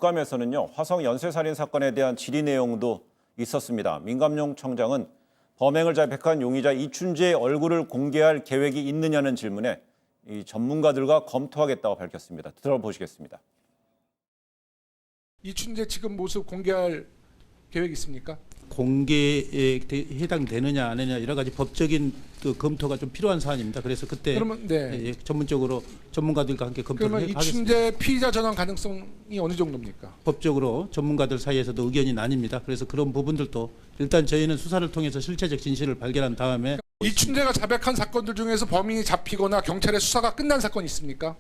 국감에서는요, 화성 연쇄살인 사건에 대한 질의 내용도 있었습니다. 민감용 청장은 범행을 자백한 용의자 이춘재의 얼굴을 공개할 계획이 있느냐는 질문에 이 전문가들과 검토하겠다고 밝혔습니다. 들어보시겠습니다. 이춘재 지금 모습 공개할 계획 있습니까? 공개에 해당되느냐 안 하느냐 여러 가지 법적인 그 검토가 좀 필요한 사안입니다. 그래서 그때 그러면 네. 전문적으로 전문가들과 함께 검토를 그러면 하겠습니다. 이춘재 피의자 전환 가능성이 어느 정도입니까? 법적으로 전문가들 사이에서도 의견이 나뉩니다. 그래서 그런 부분들도 일단 저희는 수사를 통해서 실체적 진실을 발견한 다음에 이춘재가 자백한 사건들 중에서 범인이 잡히거나 경찰의 수사가 끝난 사건이 있습니까?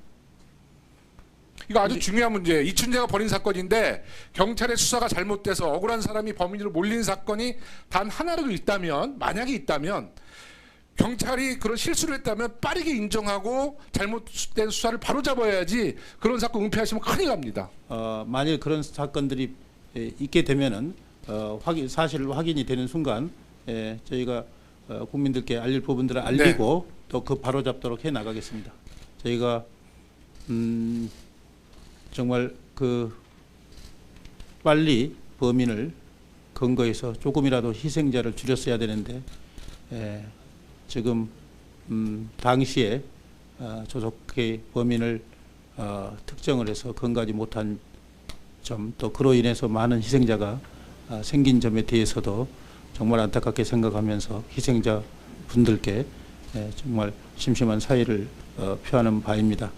이거 아주 중요한 문제예요. 이춘재가 벌인 사건인데 경찰의 수사가 잘못돼서 억울한 사람이 범인으로 몰린 사건이 단 하나라도 있다면, 만약에 있다면 경찰이 그런 실수를 했다면 빠르게 인정하고 잘못된 수사를 바로잡아야지 그런 사건 은폐하시면 큰일 납니다. 만일 그런 사건들이 있게 되면은 사실 확인이 되는 순간 저희가 국민들께 알릴 부분들을 알리고 또 그 바로잡도록 해 나가겠습니다. 저희가 정말 그 빨리 범인을 근거해서 조금이라도 희생자를 줄였어야 되는데 지금 당시에 조속히 범인을 특정을 해서 근거하지 못한 점, 또 그로 인해서 많은 희생자가 생긴 점에 대해서도 정말 안타깝게 생각하면서 희생자 분들께 정말 심심한 사의를 표하는 바입니다.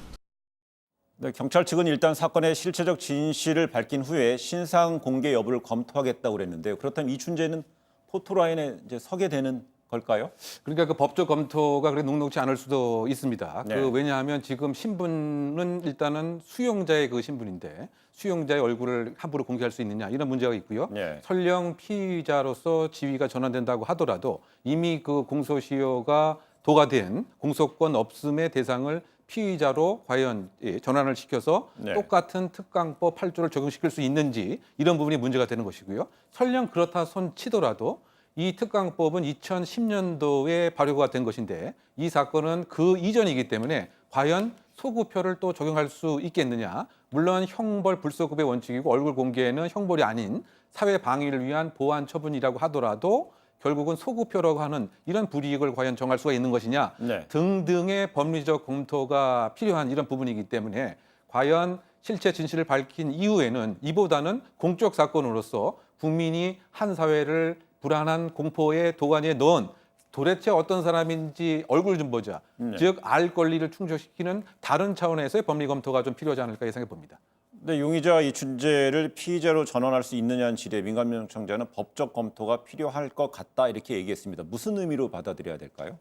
네, 경찰 측은 일단 사건의 실체적 진실을 밝힌 후에 신상 공개 여부를 검토하겠다고 그랬는데요. 그렇다면 이춘재는 포토라인에 이제 서게 되는 걸까요? 그러니까 그 법적 검토가 그렇게 녹록지 않을 수도 있습니다. 네. 왜냐하면 지금 신분은 일단은 수용자의 그 신분인데 수용자의 얼굴을 함부로 공개할 수 있느냐 이런 문제가 있고요. 네. 설령 피의자로서 지위가 전환된다고 하더라도 이미 그 공소시효가 도가된 공소권 없음의 대상을 피의자로 과연 전환을 시켜서 네. 똑같은 특강법 8조를 적용시킬 수 있는지 이런 부분이 문제가 되는 것이고요. 설령 그렇다 손 치더라도 이 특강법은 2010년도에 발효가 된 것인데 이 사건은 그 이전이기 때문에 과연 소구표를 또 적용할 수 있겠느냐. 물론 형벌 불소급의 원칙이고 얼굴 공개는 형벌이 아닌 사회 방위를 위한 보완 처분이라고 하더라도 결국은 소구표라고 하는 이런 불이익을 과연 정할 수가 있는 것이냐 네. 등등의 법리적 검토가 필요한 이런 부분이기 때문에 과연 실체 진실을 밝힌 이후에는 이보다는 공적 사건으로서 국민이 한 사회를 불안한 공포의 도가니에 넣은 도대체 어떤 사람인지 얼굴 좀 보자. 즉 알 권리를 충족시키는 다른 차원에서의 법리 검토가 좀 필요하지 않을까 예상해 봅니다. 네, 용의자 이춘재를 피의자로 전환할 수 있느냐는 질의에 민감용 청장은 법적 검토가 필요할 것 같다 이렇게 얘기했습니다. 무슨 의미로 받아들여야 될까요?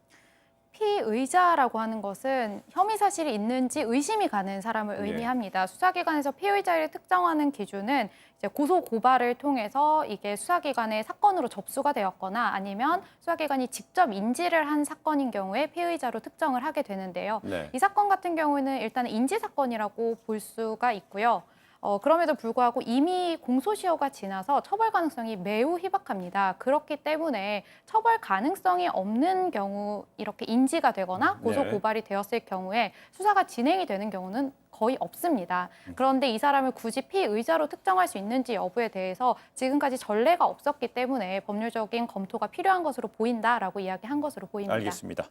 피의자라고 하는 것은 혐의 사실이 있는지 의심이 가는 사람을 의미합니다. 수사기관에서 피의자를 특정하는 기준은 이제 고소 고발을 통해서 이게 수사기관의 사건으로 접수가 되었거나 아니면 수사기관이 직접 인지를 한 사건인 경우에 피의자로 특정을 하게 되는데요. 네. 이 사건 같은 경우는 일단 인지 사건이라고 볼 수가 있고요. 그럼에도 불구하고 이미 공소시효가 지나서 처벌 가능성이 매우 희박합니다. 그렇기 때문에 처벌 가능성이 없는 경우 이렇게 인지가 되거나 고소 고발이 되었을 경우에 수사가 진행이 되는 경우는 거의 없습니다. 그런데 이 사람을 굳이 피의자로 특정할 수 있는지 여부에 대해서 지금까지 전례가 없었기 때문에 법률적인 검토가 필요한 것으로 보인다라고 이야기한 것으로 보입니다. 알겠습니다.